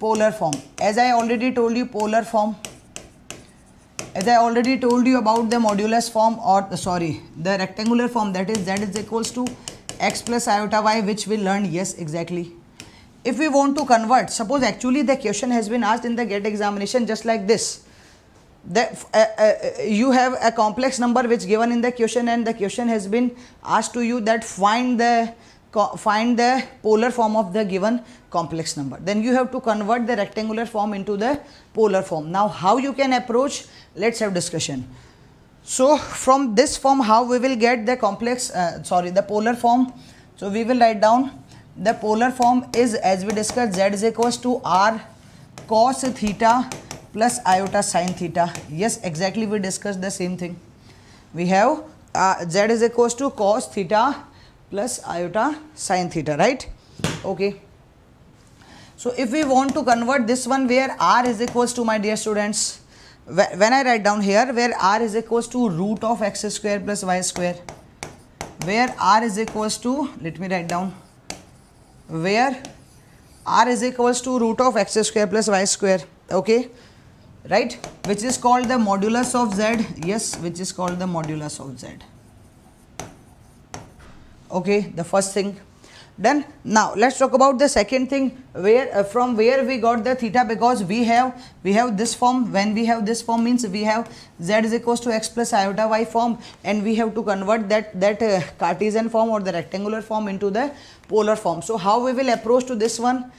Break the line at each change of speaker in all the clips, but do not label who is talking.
polar form. As I already told you, polar form. As I already told you about the modulus form, or the rectangular form, that is z is equals to x plus iota y, which we learned. Yes, exactly. If we want to convert, suppose actually the question has been asked in the GATE examination just like this. You have a complex number which given in the question, and the question has been asked to you that find the polar form of the given complex number. Then you have to convert the rectangular form into the polar form. Now how you can approach, let's have discussion. So from this form, how we will get the the polar form. So we will write down the polar form is, as we discussed, z is equals to r cos theta plus iota sin theta. Yes, exactly, we discussed the same thing. We have z is equals to cos theta plus iota sin theta, right? Okay. So if we want to convert this one, where r is equals to, my dear students, when I write down here, where r is equals to root of x square plus y square, where r is equals to, let me write down, where r is equals to root of x square plus y square, okay, right, which is called the modulus of z. Yes, which is called the modulus of z. Okay, the first thing done. Now let's talk about the second thing, where from where we got the theta, because we have this form. When we have this form, means we have z is equals to x plus iota y form, and we have to convert that Cartesian form or the rectangular form into the polar form. So how we will approach to this one?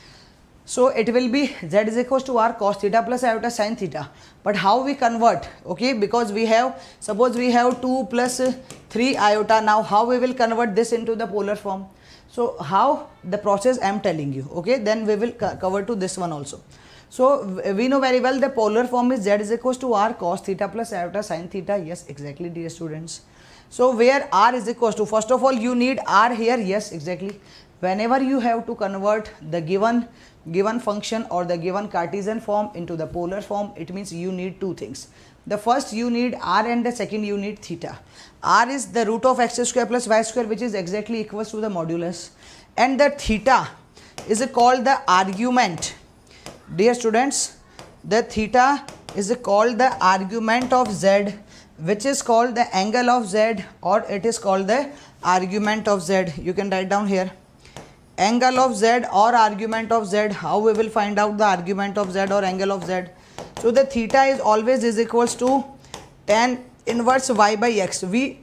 So it will be z is equals to r cos theta plus iota sin theta. But how we convert? Okay, because we have, suppose we have 2 plus 3 iota. Now how we will convert this into the polar form? So how the process I am telling you. Okay, then we will cover to this one also. So we know very well the polar form is z is equals to r cos theta plus iota sin theta. Yes, exactly, dear students. So where r is equals to, first of all you need r here. Yes, exactly. Whenever you have to convert the given function or the given Cartesian form into the polar form, it means you need two things. The first you need r, and the second you need theta. R is the root of x square plus y square, which is exactly equals to the modulus, and the theta is called the argument. Dear students, the theta is called the argument of z, which is called the angle of z, or it is called the argument of z. You can write down here angle of z or argument of z. How we will find out the argument of z or angle of z? So the theta is always is equals to tan inverse y by x. We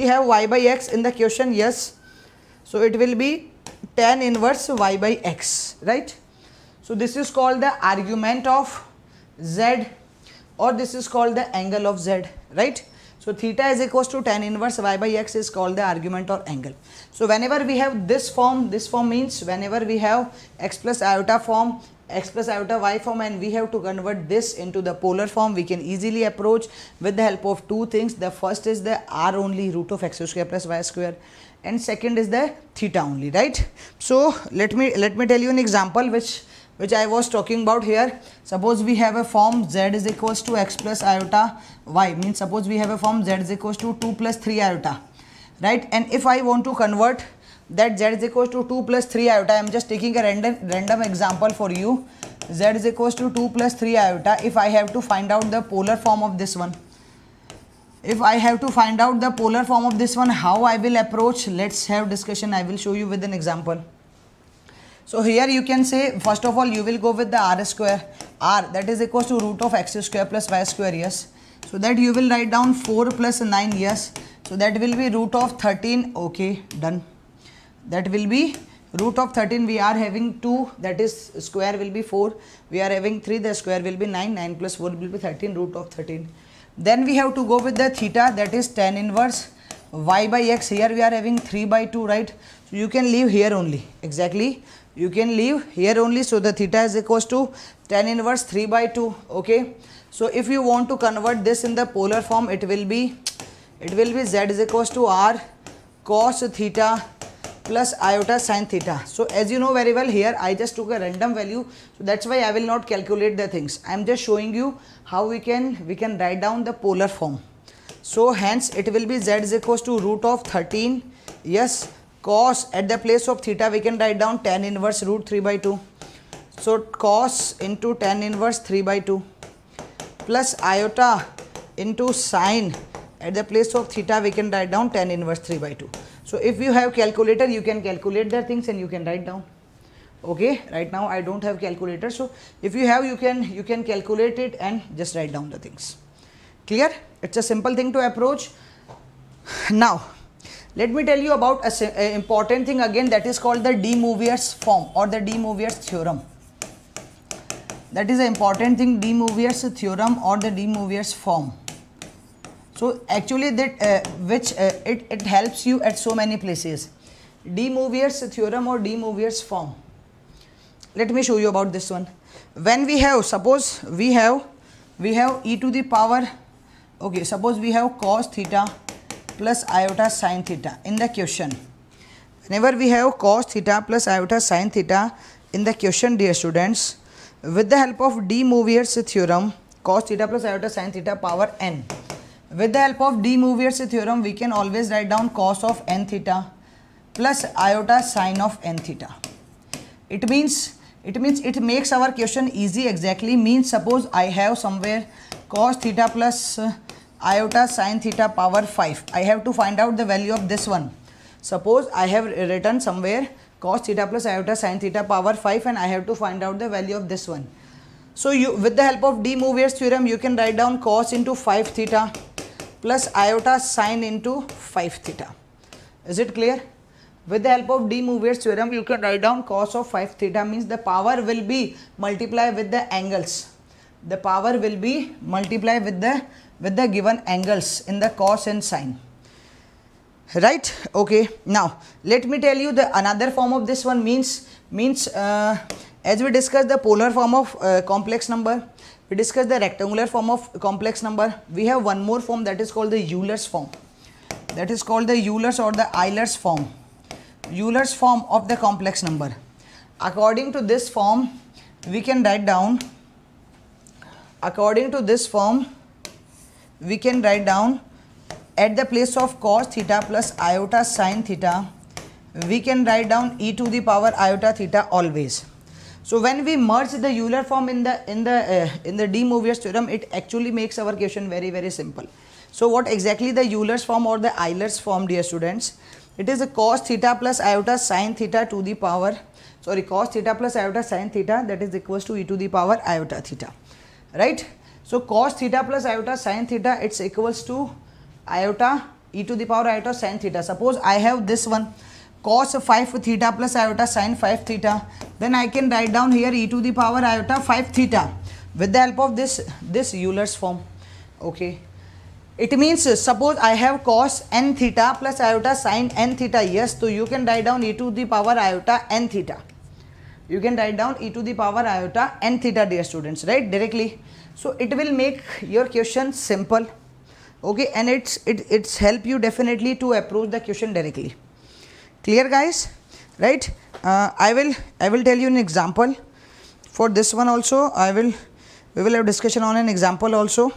have y by x in the question. Yes, so it will be tan inverse y by x, right? So this is called the argument of z, or this is called the angle of z, right? So theta is equals to tan inverse y by x is called the argument or angle. So whenever we have this form means whenever we have x plus iota form, x plus iota y form, and we have to convert this into the polar form, we can easily approach with the help of two things. The first is the r only, root of x square plus y square, and second is the theta only, right? So let me tell you an example which I was talking about here. Suppose we have a form z is equals to x plus iota y, means suppose we have a form z is equals to 2 plus 3 iota, right? And if I want to convert that z is equals to 2 plus 3 iota, I am just taking a random example for you. Z is equals to 2 plus 3 iota. If I have to find out the polar form of this one, how I will approach? Let's have discussion. I will show you with an example. So here you can say, first of all you will go with the r square, r that is equals to root of x square plus y square. Yes, so that you will write down 4 plus 9. Yes, so that will be root of 13. Okay, done. That will be root of 13. We are having 2, that is square will be 4. We are having 3, the square will be 9. 9 plus 4 will be 13, root of 13. Then we have to go with the theta, that is tan inverse y by x. Here we are having 3 by 2, right? So you can leave here only. Exactly, you can leave here only. So the theta is equals to tan inverse 3 by 2. Okay, so if you want to convert this in the polar form, it will be z is equals to r cos theta plus iota sin theta. So as you know very well, here I just took a random value, so that's why I will not calculate the things. I am just showing you how we can write down the polar form. So hence it will be z is equals to root of 13. Yes, cos, at the place of theta we can write down tan inverse root 3 by 2. So cos into tan inverse 3 by 2 plus iota into sine, at the place of theta we can write down tan inverse 3 by 2. So if you have calculator, you can calculate the things and you can write down. Okay, right now I don't have calculator, so if you have, you can calculate it and just write down the things. Clear? It's a simple thing to approach. Now let me tell you about a important thing again, that is called the de Moivre's form or the de Moivre's theorem. That is an important thing, de Moivre's theorem or the de Moivre's form. So actually that it helps you at so many places. De Moivre's theorem or de Moivre's form. Let me show you about this one. When we have, suppose we have e to the power, okay, suppose we have cos theta plus iota sin theta in the question. Whenever we have cos theta plus iota sin theta in the question, dear students, with the help of de Moivre's theorem, cos theta plus iota sin theta power n. With the help of de Moivre's theorem, we can always write down cos of n theta plus iota sin of n theta. It means it makes our question easy. Exactly means, suppose I have somewhere cos theta plus iota sin theta power 5. I have to find out the value of this one. Suppose I have written somewhere cos theta plus iota sin theta power 5 and I have to find out the value of this one. So you, with the help of de Moivre's theorem, you can write down cos into 5 theta plus iota sin into 5 theta. Is it clear? With the help of de Moivre's theorem, you can write down cos of 5 theta, means the power will be multiplied with the angles. The power will be multiplied with the given angles in the cos and sin. Right? Okay. Now let me tell you the another form of this one, means as we discussed the polar form of complex number, we discussed the rectangular form of complex number. We have one more form, that is called the Euler's form. That is called the Euler's or the Euler's form. Euler's form of the complex number. According to this form, we can write down. According to this form, we can write down at the place of cos theta plus iota sin theta, we can write down e to the power iota theta always. So when we merge the Euler form in the de Moivre's theorem, it actually makes our question very, very simple. So what exactly the Euler's form or the Euler's form, dear students? It is a cos theta plus iota sin theta to the power, cos theta plus iota sin theta, that is equals to e to the power iota theta, right? So cos theta plus iota sin theta, it's equals to iota e to the power iota sin theta. Suppose I have this one, cos 5 theta plus iota sin 5 theta, then I can write down here e to the power iota 5 theta with the help of this Euler's form. Okay. It means, suppose I have cos n theta plus iota sin n theta. Yes, so you can write down e to the power iota n theta. You can write down e to the power iota n theta, dear students, right, directly. So it will make your question simple. Okay, and it's help you definitely to approach the question directly. Clear, guys? Right? I will tell you an example for this one also. We will have discussion on an example also,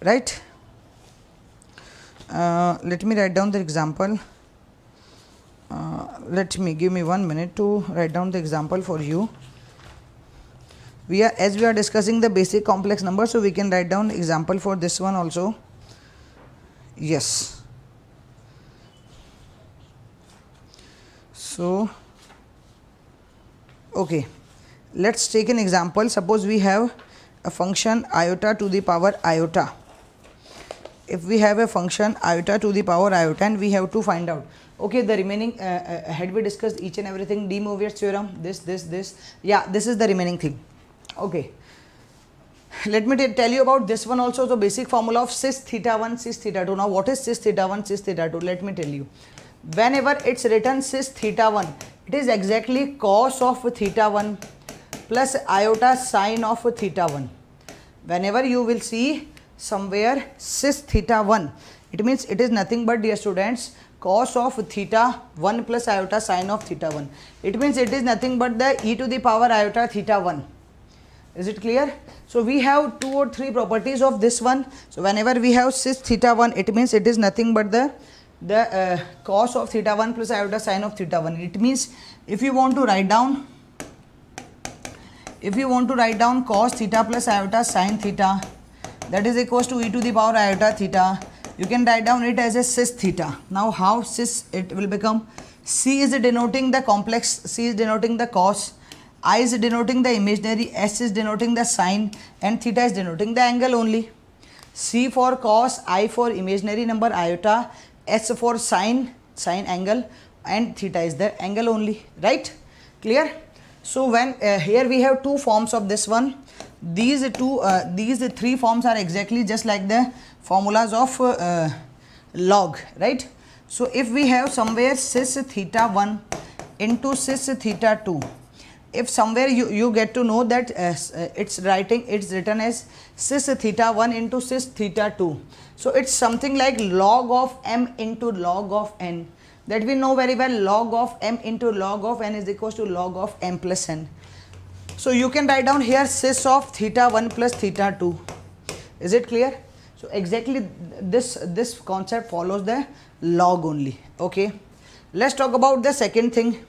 right? Let me write down the example. Give me 1 minute to write down the example for you. As we are discussing the basic complex number, so we can write down example for this one also. Yes. So okay, let's take an example. Suppose we have a function iota to the power iota. If we have a function iota to the power iota and we have to find out, okay, the remaining, had we discussed each and everything, de Moivre's theorem, this, yeah, this is the remaining thing. Okay, let me tell you about this one also, the basic formula of cis theta 1, cis theta 2. Now what is cis theta 1, cis theta 2? Let me tell you. Whenever it's written cis theta 1, it is exactly cos of theta 1 plus iota sin of theta 1. Whenever you will see somewhere cis theta 1, it means it is nothing but, dear students, cos of theta 1 plus iota sin of theta 1. It means it is nothing but the e to the power iota theta 1. Is it clear? So we have 2 or 3 properties of this one. So whenever we have cis theta 1, it means it is nothing but the cos of theta 1 plus iota sin of theta 1. It means if you want to write down if you want to write down cos theta plus iota sin theta, that is equals to e to the power iota theta, you can write down it as a cis theta. Now how cis it will become? C is denoting the complex, C is denoting the cos, I is denoting the imaginary, S is denoting the sine, and theta is denoting the angle only. C for cos, I for imaginary number iota, S for sine angle, and theta is the angle only, right? Clear? So when here we have two forms of this one. These three forms are exactly just like the formulas of log, right? So if we have somewhere cis theta 1 into cis theta 2, if somewhere you get to know that it's written as cis theta 1 into cis theta 2, so it's something like log of m into log of n, that we know very well. Log of m into log of n is equals to log of m plus n. So you can write down here cis of theta 1 plus theta 2. Is it clear? So exactly this concept follows the log only. Okay, let's talk about the second thing.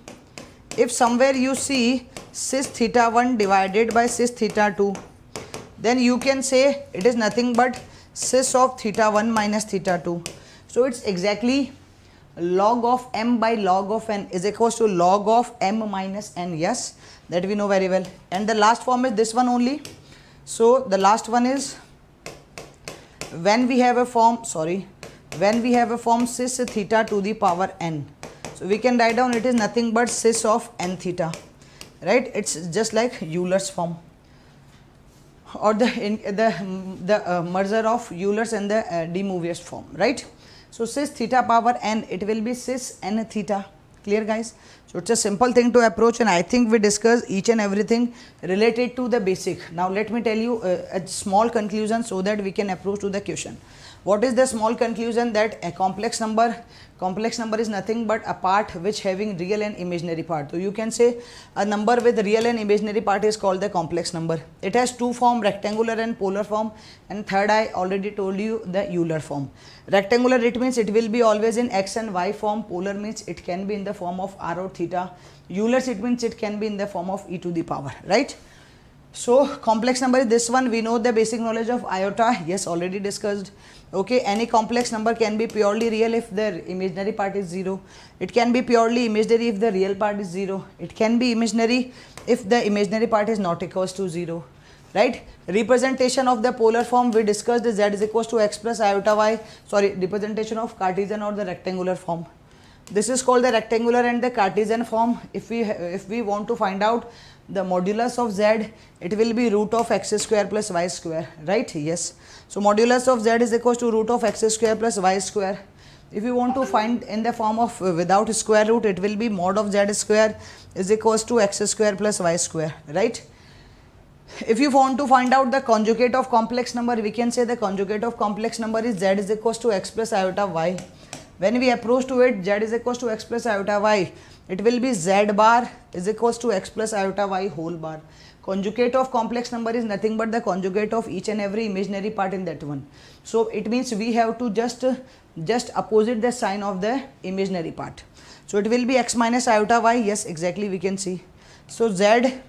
If somewhere you see cis theta 1 divided by cis theta 2, then you can say it is nothing but cis of theta 1 minus theta 2. So it's exactly log of m by log of n is equals to log of m minus n. Yes, that we know very well. And the last form is this one only. So the last one is when we have a form cis theta to the power n. So we can write down it is nothing but cis of n theta, right? It's just like Euler's form, or the merger of Euler's and the de Mobius form, right? So cis theta power n, it will be cis n theta. Clear, guys? So it's a simple thing to approach, and I think we discussed each and everything related to the basic. Now let me tell you a small conclusion so that we can approach to the question. What is the small conclusion? That a complex number is nothing but a part which having real and imaginary part. So you can say a number with real and imaginary part is called the complex number. It has two form, rectangular and polar form, and third I already told you, the Euler form. Rectangular, it means it will be always in x and y form. Polar means it can be in the form of r or theta. Euler's, it means it can be in the form of e to the power, right? So complex number is this one. We know the basic knowledge of iota. Yes, already discussed. Okay, any complex number can be purely real if the imaginary part is 0. It can be purely imaginary if the real part is 0. It can be imaginary if the imaginary part is not equals to 0. Right? Representation of the polar form, we discussed z is equals to x plus iota y. Sorry, representation of Cartesian or the rectangular form. This is called the rectangular and the Cartesian form. If we want to find out the modulus of z, it will be root of x square plus y square, right? Yes. So modulus of z is equals to root of x square plus y square. If you want to find in the form of without square root, it will be mod of z square is equals to x square plus y square, right? If you want to find out the conjugate of complex number, we can say the conjugate of complex number is z is equals to x plus iota y. When we approach to it, z is equals to x plus iota y, it will be z bar is equals to x plus iota y whole bar. Conjugate of complex number is nothing but the conjugate of each and every imaginary part in that one. So it means we have to just opposite the sign of the imaginary part. So it will be x minus iota y. Yes, exactly, we can see. So z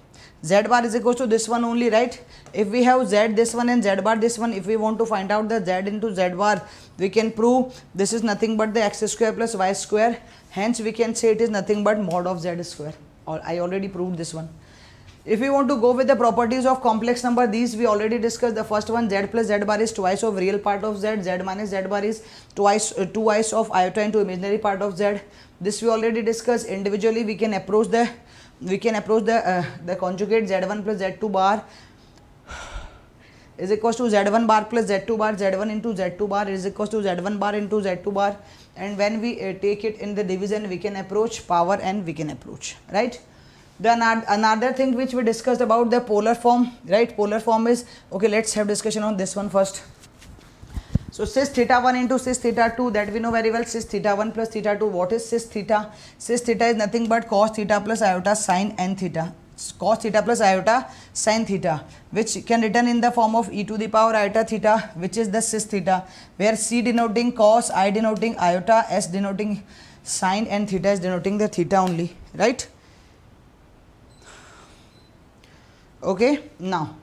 bar is equals to this one only, right? If we have z this one and z bar this one, if we want to find out the z into z bar, we can prove this is nothing but the x square plus y square. Hence we can say it is nothing but mod of z square. Or I already proved this one. If we want to go with the properties of complex number, these we already discussed. The first one, z plus z bar is twice of real part of z. Z minus z bar is twice of iota into imaginary part of z. This we already discussed. Individually we can approach the conjugate z1 plus z2 bar is equals to z1 bar plus z2 bar. Z1 into z2 bar is equals to z1 bar into z2 bar. And when we take it in the division, we can approach power and we can approach, right? Then another thing which we discussed about the polar form, right? Polar form is, okay, let's have discussion on this one first. So cis theta 1 into cis theta 2, that we know very well. Cis theta 1 plus theta 2, what is cis theta? Cis theta is nothing but cos theta plus iota sin n theta. Cos theta plus iota sin theta, which can written in the form of e to the power iota theta, which is the cis theta, where c denoting cos, I denoting iota, s denoting sin, and theta is denoting the theta only, right? Okay, now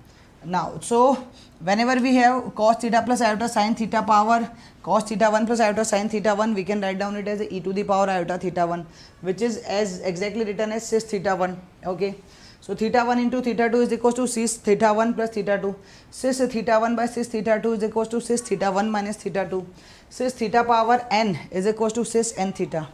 so whenever we have cos theta plus iota sin theta power cos theta 1 plus iota sin theta 1, we can write down it as e to the power iota theta 1, which is as exactly written as cis theta 1. Okay, so theta 1 into theta 2 is equals to cis theta 1 plus theta 2. Cis theta 1 by cis theta 2 is equals to cis theta 1 minus theta 2. Cis theta power n is equals to cis n theta,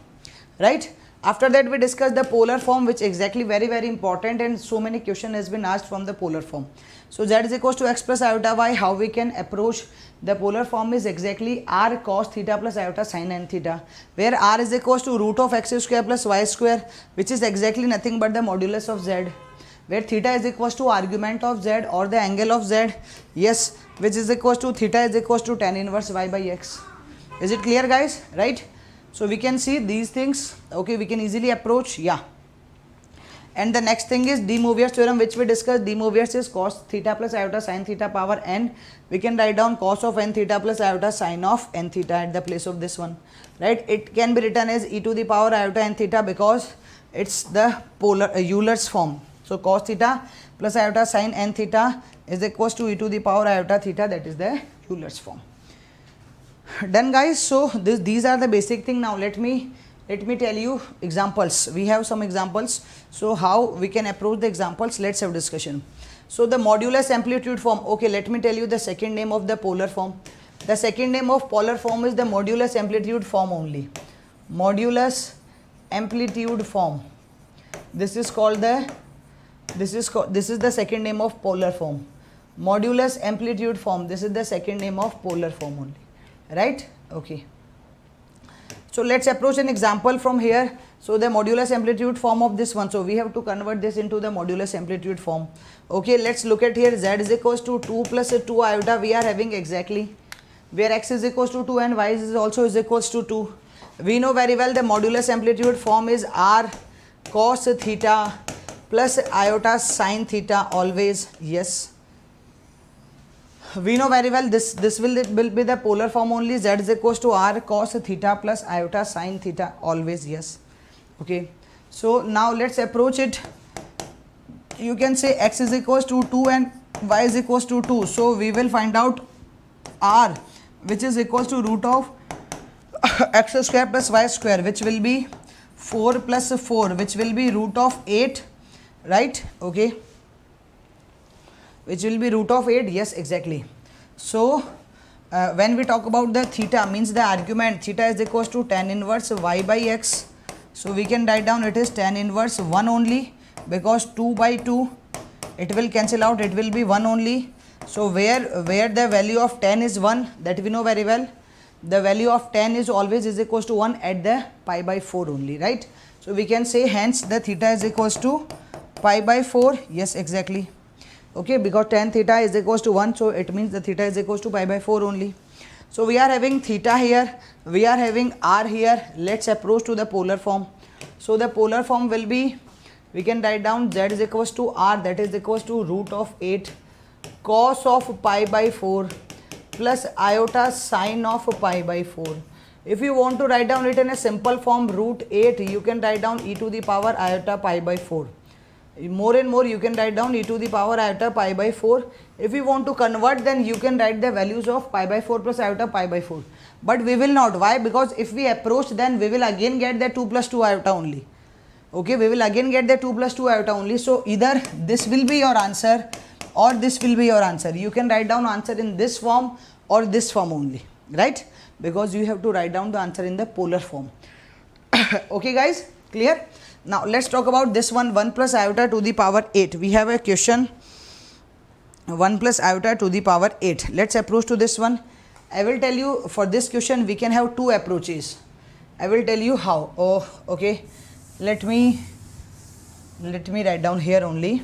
right? After that we discuss the polar form, which exactly very important, and so many question has been asked from the polar form. So z is equals to x plus iota y. How we can approach the polar form is exactly r cos theta plus iota sin n theta, where r is equals to root of x square plus y square, which is exactly nothing but the modulus of z, where theta is equals to argument of z or the angle of z, yes, which is equals to theta is equals to tan inverse y by x. Is it clear, guys? Right? So we can see these things. Okay, we can easily approach. Yeah. And the next thing is de Mobius theorem, which we discussed. De Mobius is cos theta plus iota sin theta power n. We can write down cos of n theta plus iota sin of n theta at the place of this one, right? It can be written as e to the power iota n theta because it's the polar Euler's form. So cos theta plus iota sin n theta is equals to e to the power iota theta, that is the Euler's form. Done, guys. So these are the basic thing. Now let me tell you examples. We have some examples. So how we can approach the examples, let's have discussion. So the modulus amplitude form. Okay, let me tell you the second name of the polar form. The second name of polar form is the modulus amplitude form only. Modulus amplitude form. This is the second name of polar form. Modulus amplitude form. This is the second name of polar form only. Right? Okay. So let's approach an example from here. So the modulus amplitude form of this one. So we have to convert this into the modulus amplitude form. Okay, let's look at here. Z is equals to 2 plus 2 iota. We are having exactly where x is equals to 2 and y is also is equals to 2. We know very well the modulus amplitude form is r cos theta plus iota sin theta always. Yes. We know very well this will be the polar form only. Z is equals to r cos theta plus iota sin theta always. Yes. Okay. So now let's approach it. You can say x is equals to 2 and y is equals to 2. So we will find out r, which is equals to root of x square plus y square, which will be 4 plus 4, which will be root of 8. Right? Okay. Which will be root of 8. Yes, exactly. So when we talk about the theta, means the argument theta is equals to tan inverse y by x. So we can write down it is tan inverse 1 only, because 2 by 2 it will cancel out, it will be 1 only. So where the value of tan is 1, that we know very well, the value of tan is always is equals to 1 at the pi by 4 only, right? So we can say hence the theta is equals to pi by 4. Yes, exactly. Okay, because tan theta is equals to 1, so it means the theta is equals to pi by 4 only. So we are having theta here, we are having r here. Let's approach to the polar form. So the polar form will be, we can write down z is equals to r, that is equals to root of 8 cos of pi by 4 plus iota sin of pi by 4. If you want to write down it in a simple form, root 8, you can write down e to the power iota pi by 4. More and more you can write down e to the power iota pi by 4. If you want to convert, then you can write the values of pi by 4 plus iota pi by 4. But we will not. Why? Because if we approach, then we will again get the 2 plus 2 iota only. Okay, we will again get the 2 plus 2 iota only. So either this will be your answer or this will be your answer. You can write down answer in this form or this form only, right? Because you have to write down the answer in the polar form. Okay, guys, clear? Now let's talk about this one, 1 plus iota to the power 8. We have a question 1 plus iota to the power 8. Let's approach to this one. I will tell you for this question we can have two approaches. I will tell you how. Oh, okay. Let me write down here only.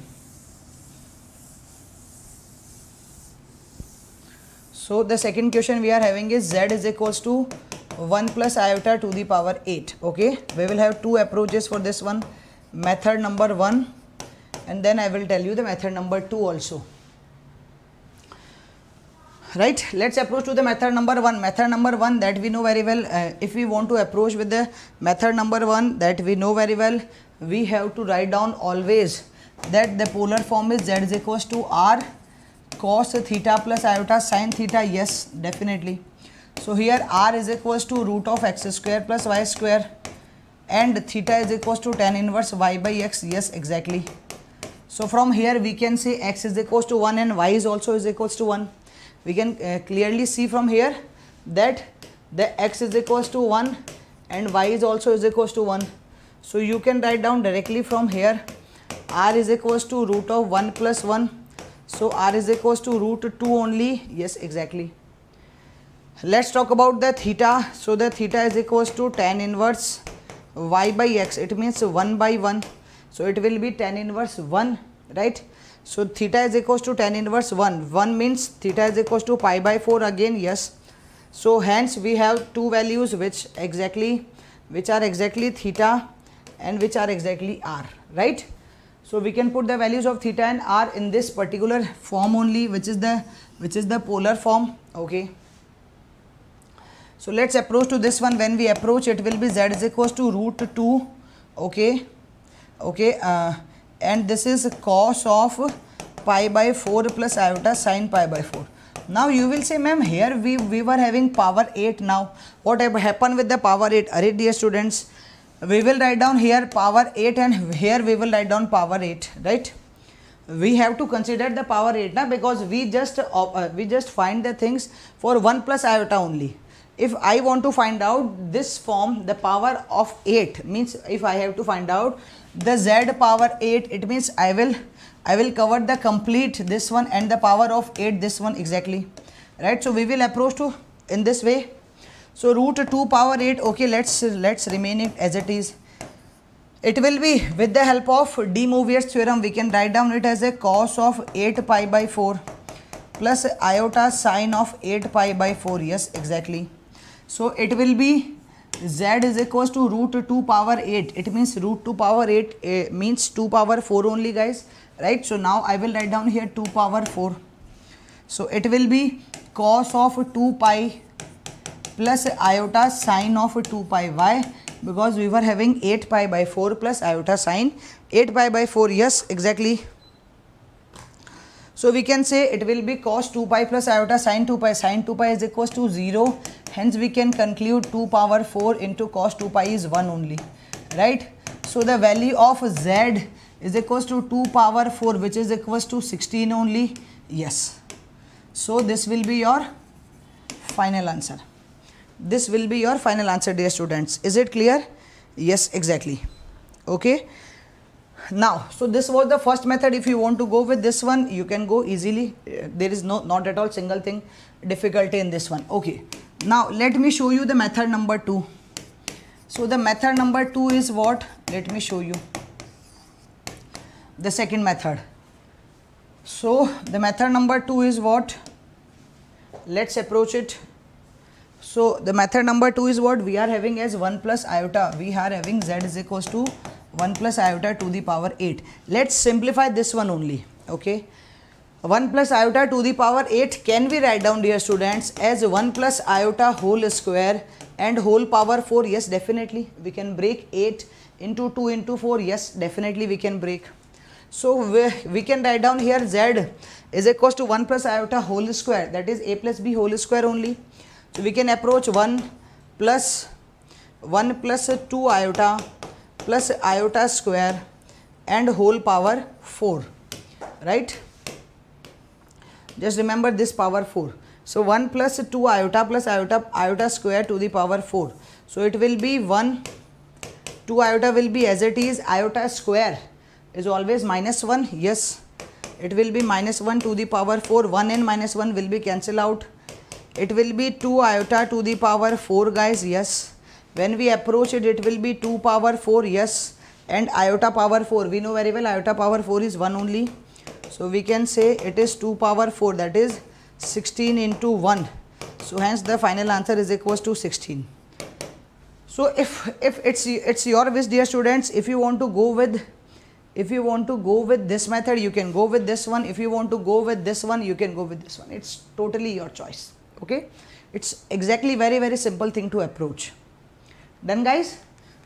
So the second question we are having is z is equals to 1 plus iota to the power 8. Okay, we will have two approaches for this one. Method number 1, and then I will tell you the method number 2 also. Right, let's approach to the method number 1. Method number 1, that we know very well. If we want to approach with the method number 1, that we know very well, we have to write down always that the polar form is z is equals to r cos theta plus iota sin theta? Yes, definitely. So here r is equals to root of x square plus y square and theta is equals to tan inverse y by x. Yes, exactly. So from here we can say x is equals to 1 and y is also is equals to 1. We can clearly see from here that the x is equals to 1 and y is also is equals to 1. So you can write down directly from here r is equals to root of 1 plus 1. So r is equals to root 2 only. Yes, exactly. Let's talk about the theta. So the theta is equals to tan inverse y by x. It means 1 by 1. So it will be tan inverse 1, right? So theta is equals to tan inverse 1. 1 means theta is equals to pi by 4 again. Yes. So hence we have two values which are exactly theta and which are exactly r, right? So we can put the values of theta and r in this particular form only, which is the polar form. Okay. So let's approach to this one. When we approach, it will be z is equals to root 2. Okay. And this is cos of pi by 4 plus iota sin pi by 4. Now you will say, ma'am, here we were having power 8. Now what happened with the power 8? Alright, dear students, we will write down here power 8 and here we will write down power 8, right? We have to consider the power 8 now, because we just find the things for 1 plus iota only. If I want to find out this form, the power of 8 means, if I have to find out the z power 8, it means I will cover the complete this one and the power of 8 this one exactly, right? So we will approach to in this way. So root 2 power 8. Okay, let's remain it as it is. It will be with the help of Mobius theorem. We can write down it as a cos of 8 pi by 4 plus iota sine of 8 pi by 4. Yes, exactly. So it will be z is equals to root 2 power 8. It means root 2 power 8 means 2 power 4 only, guys, right? So now I will write down here 2 power 4. So it will be cos of 2 pi plus iota sine of 2 pi. Why? Because we were having 8 pi by 4 plus iota sine 8 pi by 4. Yes, exactly. So we can say it will be cos 2 pi plus iota sine 2 pi. Sine 2 pi is equals to 0. Hence we can conclude 2 power 4 into cos 2 pi is 1 only, right? So the value of z is equals to 2 power 4, which is equals to 16 only. Yes. So this will be your final answer. This will be your final answer, dear students. Is it clear? Yes, exactly. Okay. Now, so this was the first method. If you want to go with this one, you can go easily. There is not at all single thing difficulty in this one. Okay. Now let me show you the method number 2. So the method number 2 is what? Let me show you the second method. So the method number 2 is what? Let's approach it. So the method number 2 is what? We are having as 1 plus iota. We are having z is equals to 1 plus iota to the power 8. Let's simplify this one only. Okay. 1 plus iota to the power 8 can be write down, dear students, as 1 plus iota whole square and whole power 4. Yes, definitely. We can break 8 into 2 into 4. Yes, definitely we can break. So we can write down here z is equals to 1 plus iota whole square, that is a plus b whole square only. So we can approach 1 plus 2 iota plus iota square and whole power 4, right? Just remember this power 4. So 1 plus 2 iota plus iota square to the power 4. So it will be 1, 2 iota will be as it is. Iota square is always minus 1. Yes, it will be minus 1 to the power 4. 1 and minus 1 will be cancelled out. It will be 2 iota to the power 4, guys. Yes, when we approach it, it will be 2 power 4. Yes, and iota power 4, we know very well iota power 4 is 1 only. So we can say it is 2 power 4, that is 16 into 1. So hence the final answer is equals to 16. So if it's your wish, dear students, if you want to go with this method, you can go with this one. If you want to go with this one, you can go with this one. It's totally your choice. Okay, it's exactly very simple thing to approach. Done, guys?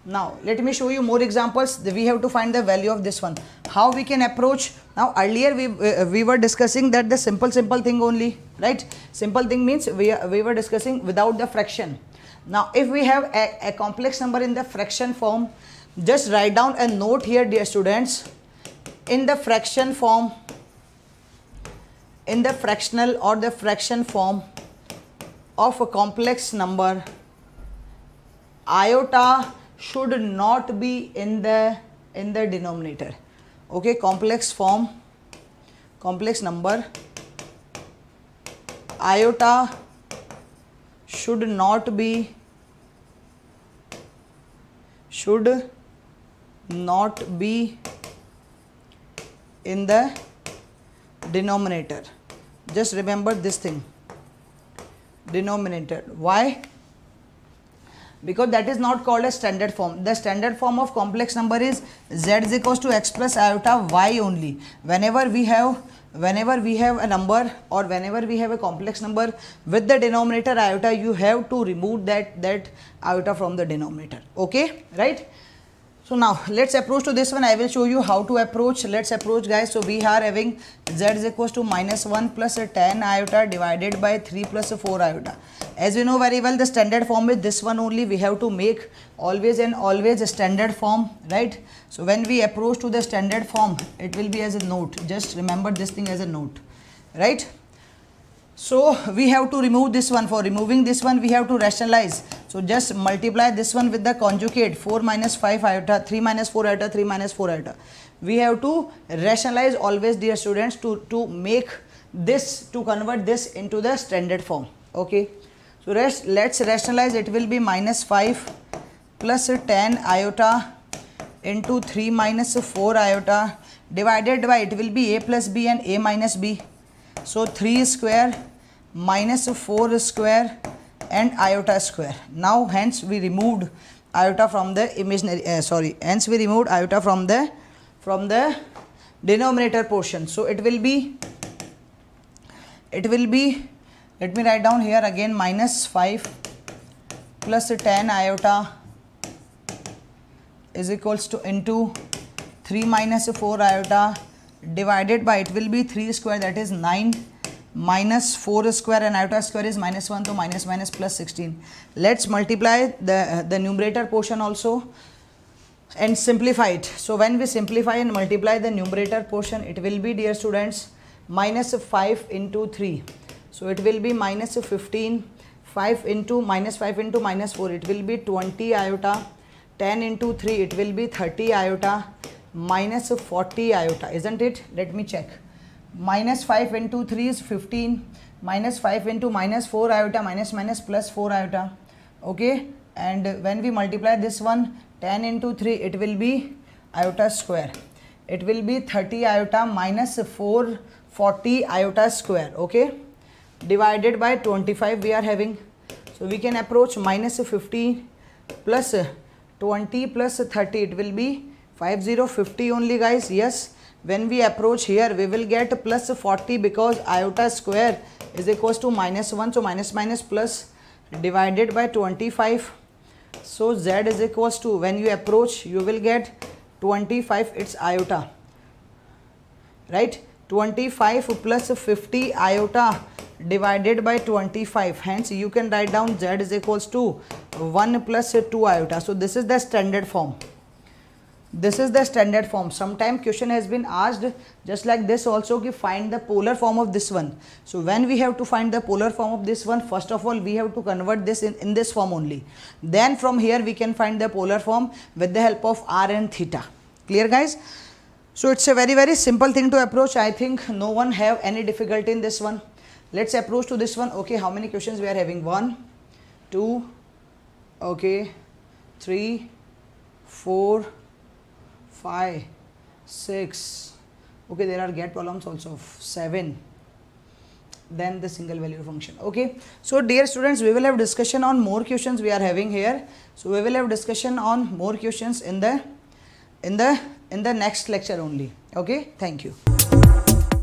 Now let me show you more examples. We have to find the value of this one. How we can approach? Now earlier we were discussing that the simple thing only, right? Simple thing means we were discussing without the fraction. Now if we have a complex number in the fraction form, just write down a note here, dear students. In the fraction form, in the fractional or the fraction form of a complex number, iota should not be in the denominator. Okay, complex form, complex number, iota should not be in the denominator. Just remember this thing, denominator. Why? Because that is not called a standard form. The standard form of complex number is z is equals to x plus iota y only. Whenever we have a number or whenever we have a complex number with the denominator iota, you have to remove that iota from the denominator. Okay, right? So now let's approach to this one. I will show you how to approach. Let's approach, guys. So we are having z is equals to -1 plus tan iota divided by 3 plus 4 iota. As we know very well, the standard form is this one only. We have to make always and always a standard form, right? So when we approach to the standard form, it will be as a note. Just remember this thing as a note, right? So we have to remove this one. For removing this one, we have to rationalize. So just multiply this one with the conjugate 4 minus 5 iota, 3 minus 4 iota, 3 minus 4 iota. We have to rationalize always, dear students, to make this, to convert this into the standard form. Okay. So let's rationalize. It will be -5 plus tan iota into 3 minus 4 iota divided by, it will be a plus b and a minus b. So 3 square minus 4 square and iota square. Now hence we removed iota from the imaginary, hence we removed iota from the denominator portion. So it will be, let me write down here again, -5 plus tan iota is equals to into 3 minus 4 iota divided by, it will be 3 square, that is 9, minus 4 square and iota square is -1, so minus plus 16. Let's multiply the numerator portion also and simplify it. So when we simplify and multiply the numerator portion, it will be, dear students, -5 into 3. So it will be -15, 5 into -4, it will be 20 iota, 10 into 3, it will be 30 iota, minus 40 iota, isn't it? Let me check. -5 into 3 is 15, -5 into -4 iota, minus plus 4 iota. Okay, and when we multiply this one, 10 into 3, it will be iota square. It will be 30 iota minus 440 iota square. Okay, divided by 25 we are having. So we can approach -15 plus 20 plus 30, it will be 50 only, guys. Yes, when we approach here, we will get plus 40 because iota square is equals to -1, so minus plus divided by 25. So z is equals to, when you approach, you will get 25, it's iota, right? 25 plus 50 iota divided by 25. Hence you can write down z is equals to 1 plus 2 iota. So this is the standard form. This is the standard form. Sometime question has been asked just like this also, ki find the polar form of this one. So when we have to find the polar form of this one, first of all we have to convert this in this form only. Then from here we can find the polar form with the help of r and theta. Clear, guys? So it's a very simple thing to approach. I think no one have any difficulty in this one. Let's approach to this one. Okay, how many questions we are having? 1, 2, okay, 3, 4, 5, 6. Okay, there are GATE problems also of 7. Then the single value function. Okay, so dear students, we will have discussion on more questions we are having here. So we will have discussion on more questions in the next lecture only. Okay, thank you.